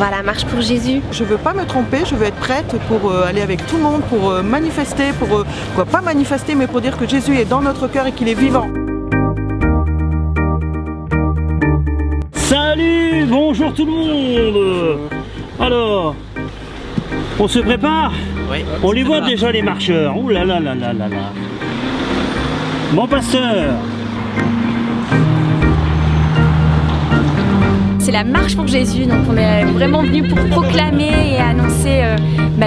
va à la marche pour Jésus. Je veux pas me tromper, je veux être prête pour aller avec tout le monde, pour manifester, pour pas manifester, mais pour dire que Jésus est dans notre cœur et qu'il est vivant. Salut, bonjour tout le monde. Alors, on se prépare? Oui. On les voit déjà les marcheurs. Ouh là là là là là là. Mon pasteur. C'est la marche pour Jésus, donc on est vraiment venu pour proclamer et annoncer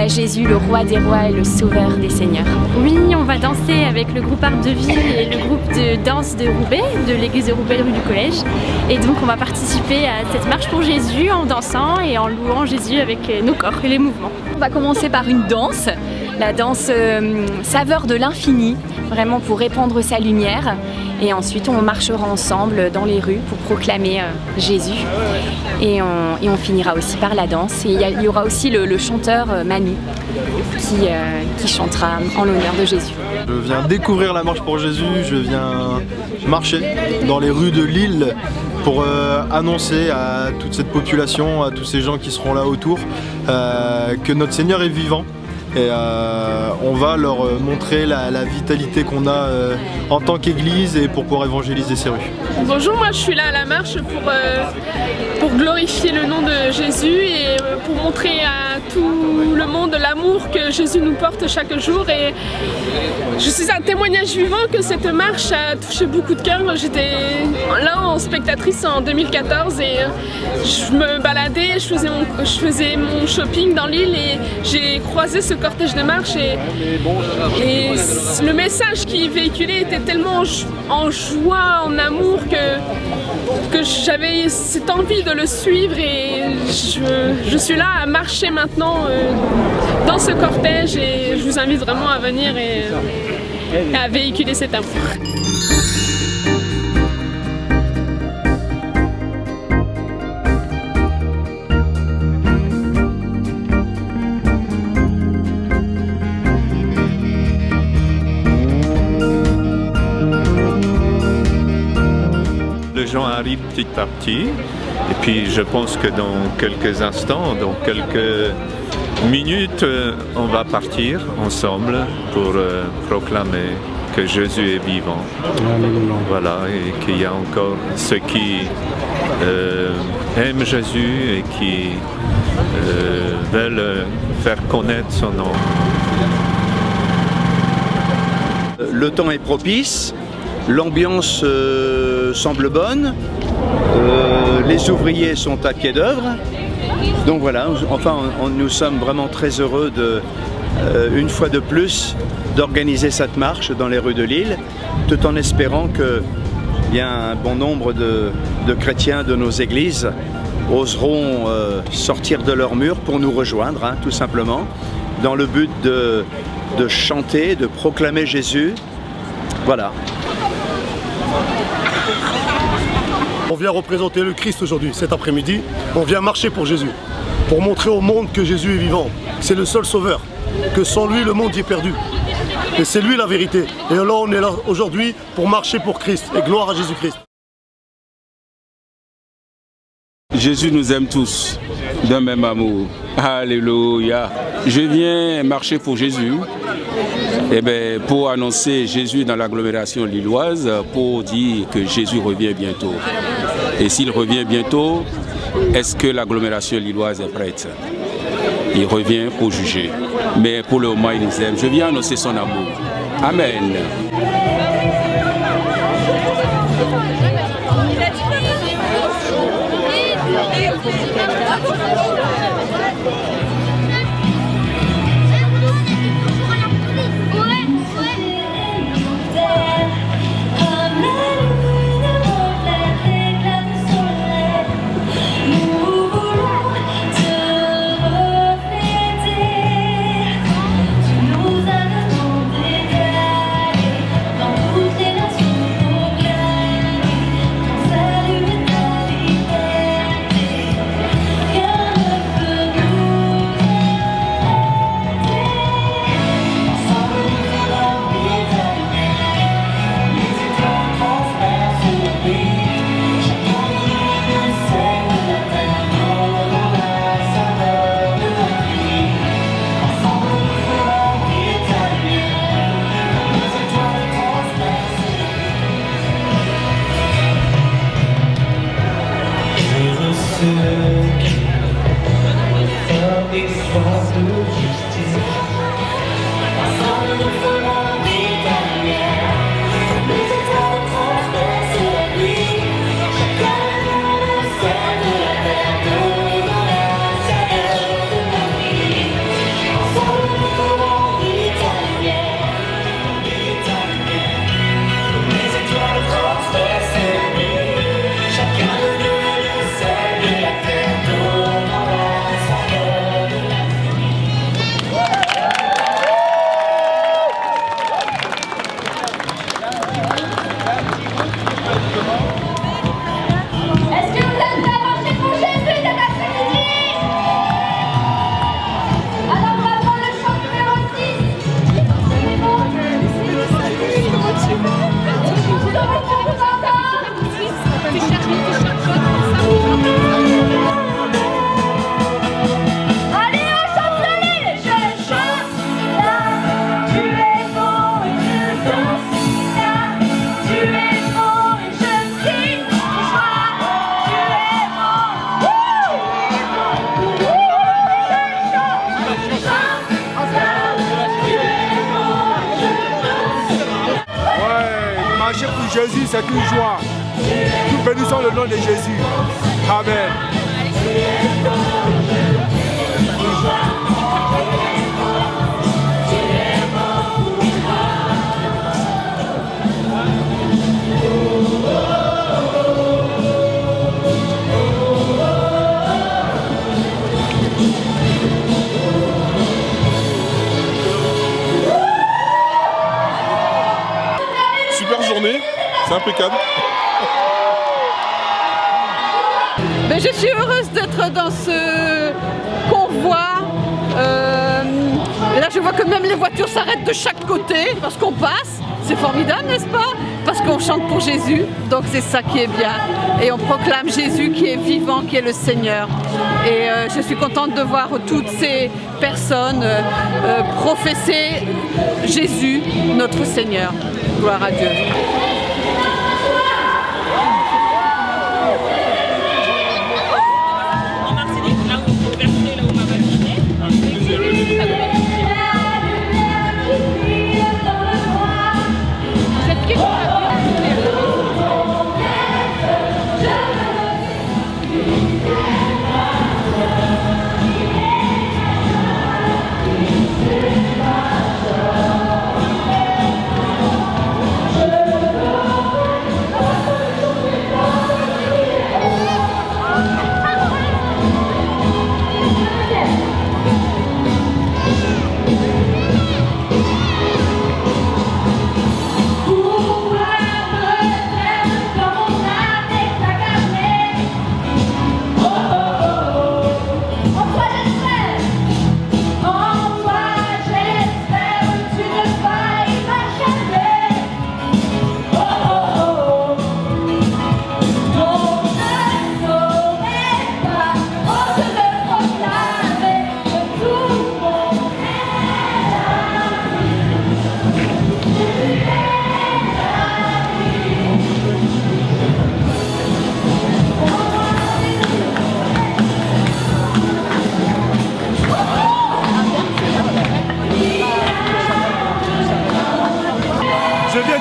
Jésus, le roi des rois et le sauveur des seigneurs. Oui, on va danser avec le groupe Art de Vie et le groupe de danse de Roubaix, de l'église de Roubaix rue du Collège. Et donc on va participer à cette marche pour Jésus en dansant et en louant Jésus avec nos corps et les mouvements. On va commencer par une danse, la danse saveur de l'infini, vraiment pour répandre sa lumière. Et ensuite on marchera ensemble dans les rues pour proclamer Jésus. Et on finira aussi par la danse. Et il y aura aussi le chanteur Manu qui chantera en l'honneur de Jésus. Je viens découvrir la marche pour Jésus, je viens marcher dans les rues de Lille pour annoncer à toute cette population, à tous ces gens qui seront là autour, que notre Seigneur est vivant. Et on va leur montrer la vitalité qu'on a en tant qu'Église et pour pouvoir évangéliser ces rues. Bonjour, moi je suis là à la marche pour glorifier le nom de Jésus et pour montrer à tout le monde l'amour que Jésus nous porte chaque jour. Et je suis un témoignage vivant que cette marche a touché beaucoup de cœurs. J'étais là en spectatrice en 2014 et je me baladais, je faisais mon shopping dans l'île et j'ai croisé ce cortège de marche et le message qui véhiculait était tellement en joie, en amour que j'avais cette envie de le suivre et je suis là à marcher maintenant dans ce cortège et je vous invite vraiment à venir et à véhiculer cet amour. Les gens arrivent petit à petit et puis je pense que dans quelques instants, dans quelques minutes, on va partir ensemble pour proclamer que Jésus est vivant. Voilà, et qu'il y a encore ceux qui aiment Jésus et qui veulent faire connaître son nom. Le temps est propice. L'ambiance semble bonne, les ouvriers sont à pied d'œuvre, donc voilà, enfin nous sommes vraiment très heureux une fois de plus d'organiser cette marche dans les rues de Lille, tout en espérant qu'il y a un bon nombre de chrétiens de nos églises oseront sortir de leurs murs pour nous rejoindre, tout simplement, dans le but de chanter, de proclamer Jésus. Voilà. On vient représenter le Christ aujourd'hui, cet après-midi. On vient marcher pour Jésus, pour montrer au monde que Jésus est vivant. C'est le seul sauveur, que sans lui, le monde y est perdu. Et c'est lui la vérité. Et là, on est là aujourd'hui pour marcher pour Christ. Et gloire à Jésus-Christ. Jésus nous aime tous d'un même amour. Alléluia. Je viens marcher pour Jésus. Pour annoncer Jésus dans l'agglomération lilloise, pour dire que Jésus revient bientôt. Et s'il revient bientôt, est-ce que l'agglomération lilloise est prête? Il revient pour juger. Mais pour le moment, il nous aime. Je viens annoncer son amour. Amen. Marcher pour Jésus, c'est une joie. Nous bénissons le nom de Jésus. Amen. Super journée, c'est impeccable. Mais je suis heureuse d'être dans ce convoi. Et là je vois que même les voitures s'arrêtent de chaque côté parce qu'on passe. C'est formidable, n'est-ce pas? Parce qu'on chante pour Jésus, donc c'est ça qui est bien. Et on proclame Jésus qui est vivant, qui est le Seigneur. Et je suis contente de voir toutes ces personnes professer Jésus, notre Seigneur. Gloire à Dieu.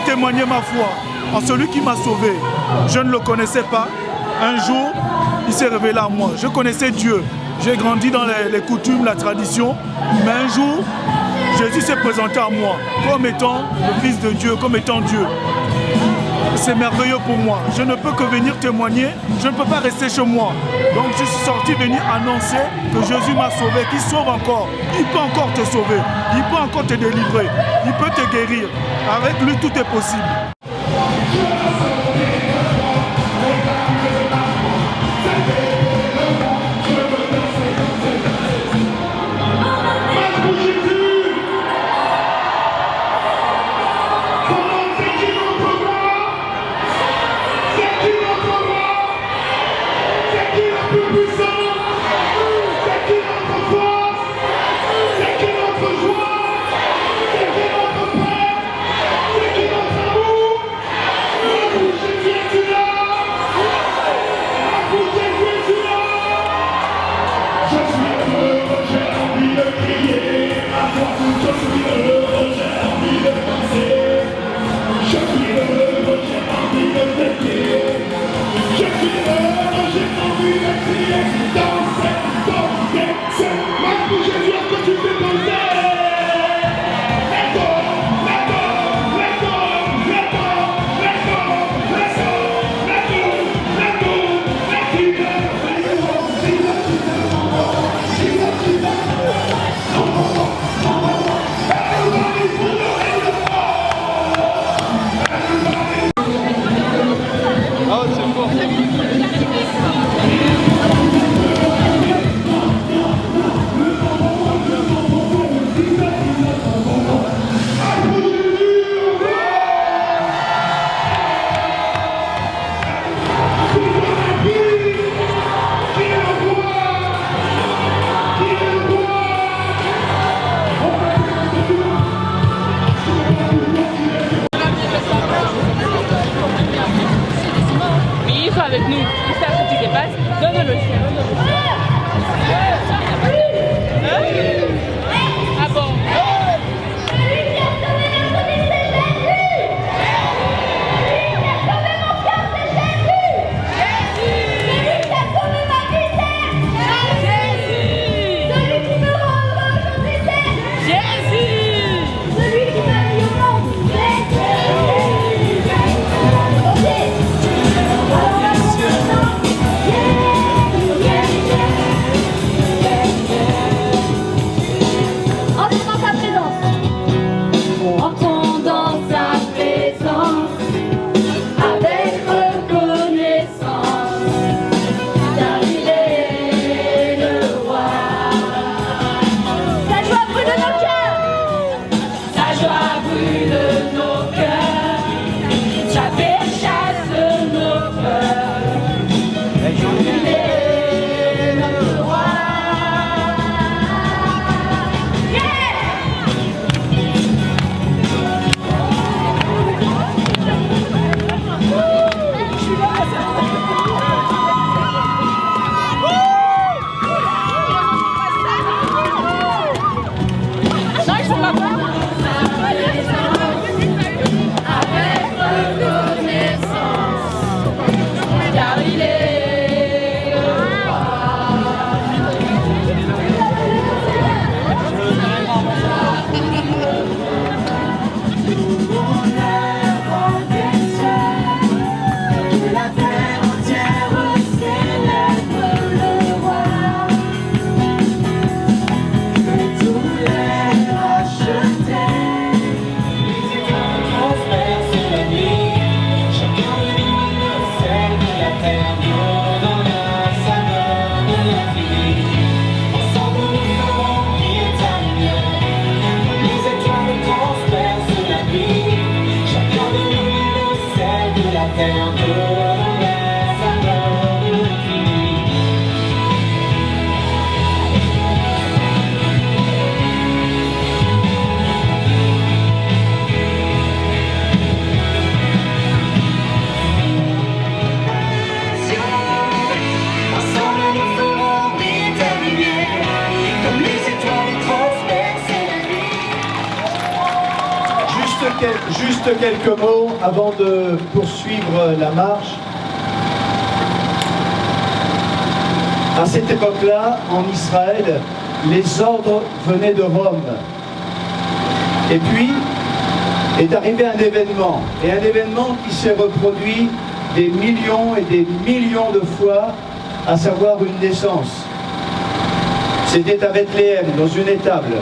Témoigner ma foi en celui qui m'a sauvé. Je ne le connaissais pas. Un jour, il s'est révélé à moi. Je connaissais Dieu. J'ai grandi dans les coutumes, la tradition. Mais un jour, Jésus s'est présenté à moi comme étant le Fils de Dieu, comme étant Dieu. C'est merveilleux pour moi. Je ne peux que venir témoigner. Je ne peux pas rester chez moi. Donc je suis sorti venir annoncer que Jésus m'a sauvé, qu'il sauve encore. Il peut encore te sauver. Il peut encore te délivrer. Il peut te guérir. Avec lui, tout est possible. C'est qui notre Père, c'est qui notre amour. Avec nous, il sait ce qui se passe, donne-le chien. Ah bon? Juste quelques mots avant de poursuivre la marche. À cette époque-là, en Israël, les ordres venaient de Rome. Et puis, est arrivé un événement, et un événement qui s'est reproduit des millions et des millions de fois, à savoir une naissance. C'était à Bethléem, dans une étable.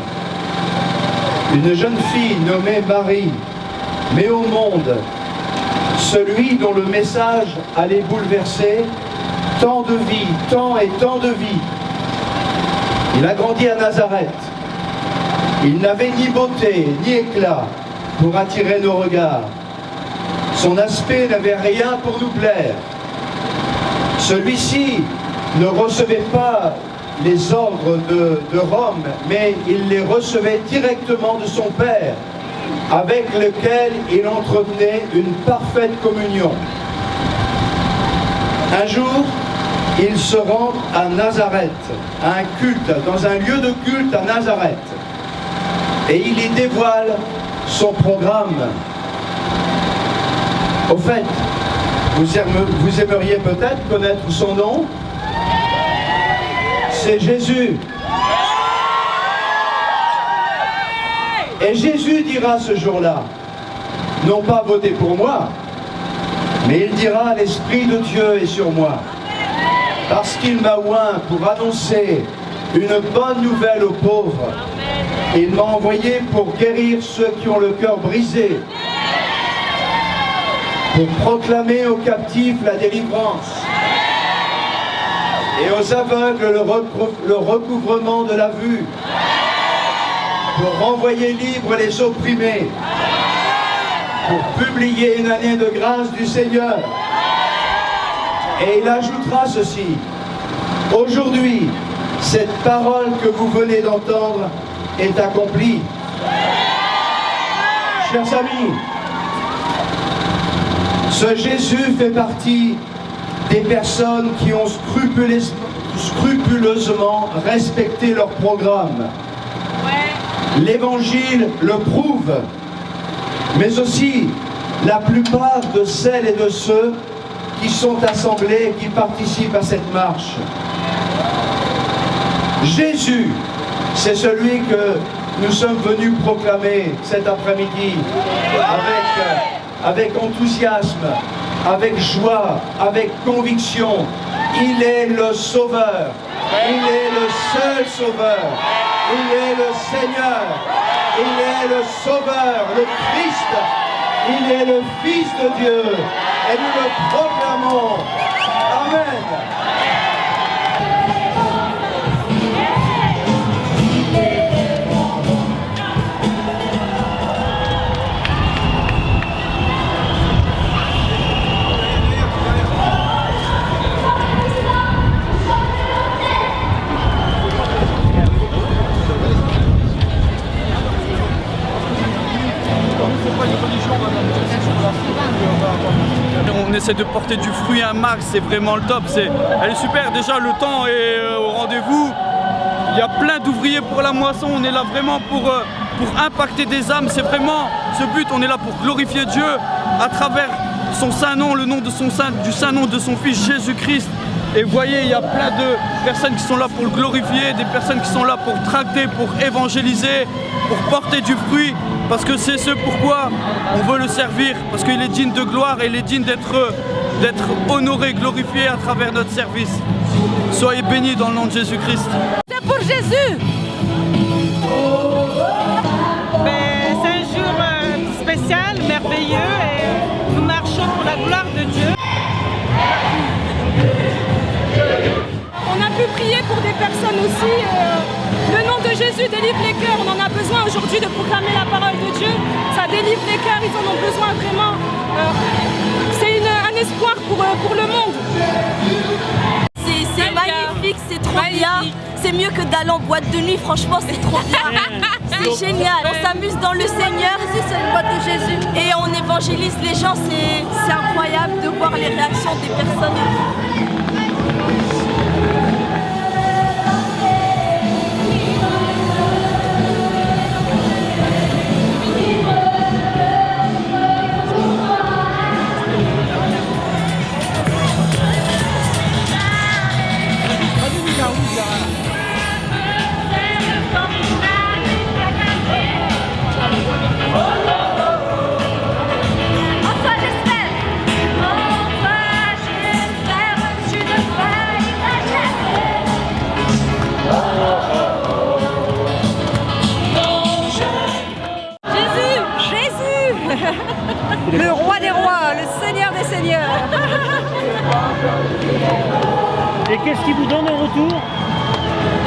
Une jeune fille nommée Marie met au monde celui dont le message allait bouleverser tant de vies, tant et tant de vies. Il a grandi à Nazareth. Il n'avait ni beauté, ni éclat pour attirer nos regards. Son aspect n'avait rien pour nous plaire. Celui-ci ne recevait pas les ordres de Rome, mais il les recevait directement de son Père, avec lequel il entretenait une parfaite communion. Un jour, il se rend à Nazareth, à un culte, dans un lieu de culte à Nazareth, et il y dévoile son programme. Au fait, vous aimeriez peut-être connaître son nom? C'est Jésus. Et Jésus dira ce jour-là, non pas votez pour moi, mais il dira l'Esprit de Dieu est sur moi, parce qu'il m'a oint pour annoncer une bonne nouvelle aux pauvres. Il m'a envoyé pour guérir ceux qui ont le cœur brisé, pour proclamer aux captifs la délivrance et aux aveugles le recouvrement de la vue, pour renvoyer libres les opprimés, pour publier une année de grâce du Seigneur. Et il ajoutera ceci: aujourd'hui, cette parole que vous venez d'entendre est accomplie. Chers amis, ce Jésus fait partie des personnes qui ont scrupuleusement respecté leur programme. L'Évangile le prouve, mais aussi la plupart de celles et de ceux qui sont assemblés et qui participent à cette marche. Jésus, c'est celui que nous sommes venus proclamer cet après-midi avec enthousiasme, avec joie, avec conviction. Il est le Sauveur, il est le seul Sauveur, il est le Seigneur, il est le Sauveur, le Christ, il est le Fils de Dieu, et nous le proclamons. Amen. On essaie de porter du fruit à un max, c'est vraiment le top. Elle est super, déjà le temps est au rendez-vous. Il y a plein d'ouvriers pour la moisson, on est là vraiment pour impacter des âmes. C'est vraiment ce but, on est là pour glorifier Dieu à travers son saint nom, le nom de du saint nom de son Fils Jésus-Christ. Et vous voyez, il y a plein de personnes qui sont là pour le glorifier, des personnes qui sont là pour tracter, pour évangéliser, pour porter du fruit, parce que c'est ce pourquoi on veut le servir, parce qu'il est digne de gloire et il est digne d'être honoré, glorifié à travers notre service. Soyez bénis dans le nom de Jésus-Christ. C'est pour Jésus. C'est un jour spécial, merveilleux, et nous marchons pour la gloire de Dieu. On a pu prier pour des personnes aussi. Le nom de Jésus délivre les cœurs. On en a besoin aujourd'hui de proclamer la parole de Dieu. Ça délivre les cœurs, ils en ont besoin vraiment. C'est un espoir pour le monde. C'est magnifique, c'est trop bien. C'est mieux que d'aller en boîte de nuit, franchement c'est trop bien. C'est génial, on s'amuse dans le Seigneur, c'est une boîte de Jésus. Et on évangélise les gens, c'est incroyable de voir les réactions des personnes. Le roi des rois, le seigneur des seigneurs. Et qu'est-ce qu'il vous donne en retour?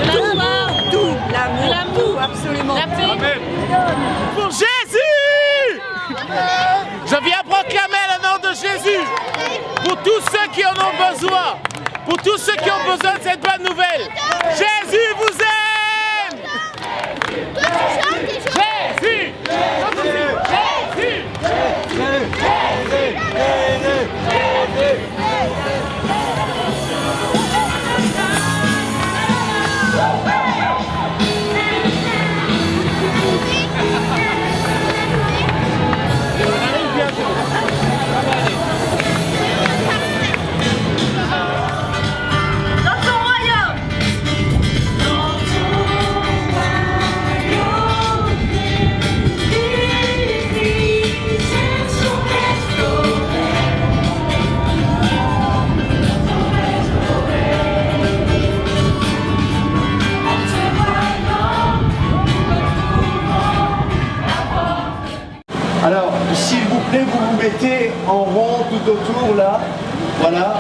De la joie, tout, l'amour, absolument. La paix. Pour Jésus! Je viens proclamer le nom de Jésus pour tous ceux qui en ont besoin, pour tous ceux qui ont besoin de cette bonne nouvelle. Jésus vous aime! Jésus! Dans ton royaume! autour là, voilà,